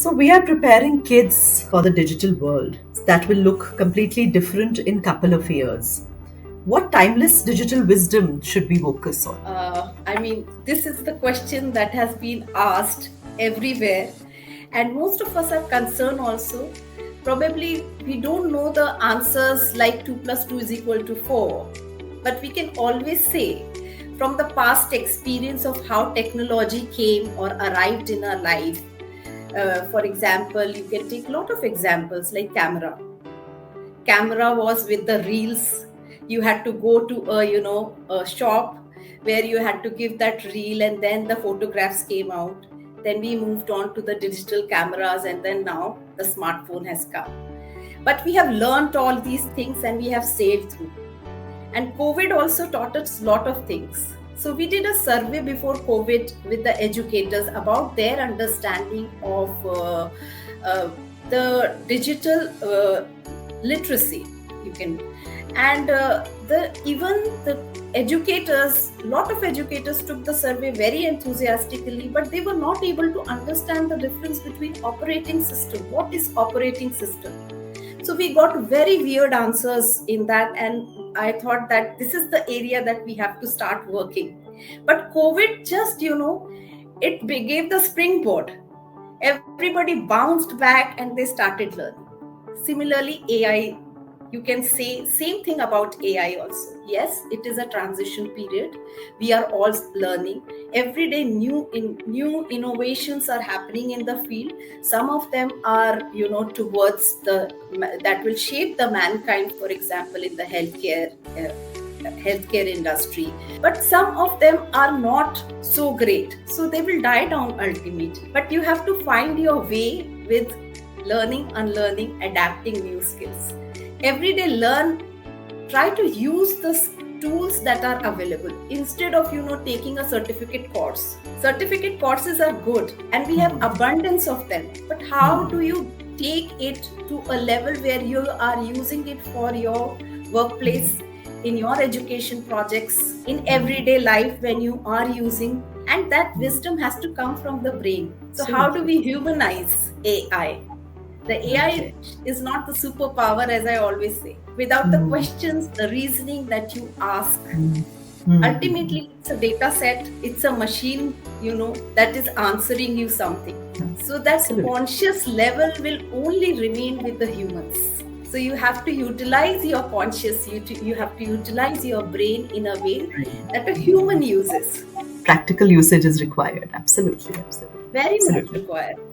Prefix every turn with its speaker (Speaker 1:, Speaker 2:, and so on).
Speaker 1: So, we are preparing kids for the digital world that will look completely different in couple of years. What timeless digital wisdom should we focus on?
Speaker 2: This is the question that has been asked everywhere, and most of us are concerned also. Probably we don't know the answers like 2 plus 2 is equal to 4, but we can always say from the past experience of how technology came or arrived in our life. For example, you can take a lot of examples like camera was with the reels. You had to go to a shop where you had to give that reel, and then the photographs came out. Then we moved on to the digital cameras, and then now the smartphone has come. But we have learned all these things and we have saved through. And COVID also taught us a lot of things. So we did a survey before COVID with the educators about their understanding of uh, the digital literacy. You can, and the even the educators, lot of educators took the survey very enthusiastically, but they were not able to understand the difference between operating system. What is operating system? So we got very weird answers in that, and I thought that this is the area that we have to start working. But COVID just, gave the springboard. Everybody bounced back and they started learning. Similarly, AI, you can say same thing about AI also. Yes, it is a transition period. We are all learning. Every day new innovations are happening in the field. Some of them are, towards that will shape the mankind, for example, in the healthcare industry, but some of them are not so great, so they will die down ultimately. But you have to find your way with learning, unlearning, adapting new skills. Every day learn, try to use the tools that are available instead of taking a certificate courses are good and we have abundance of them, but how do you take it to a level where you are using it for your workplace, in your education projects, in everyday life when you are using? And that wisdom has to come from the brain. So how do we humanize AI? The AI is not the superpower, as I always say. Without the questions, the reasoning that you ask, ultimately it's a data set, it's a machine, that is answering you something. So that conscious level will only remain with the humans. So you have to utilize your conscious, you have to utilize your brain in a way that a human uses.
Speaker 1: Practical usage is required. Absolutely, absolutely.
Speaker 2: Very much
Speaker 1: Absolutely.
Speaker 2: required.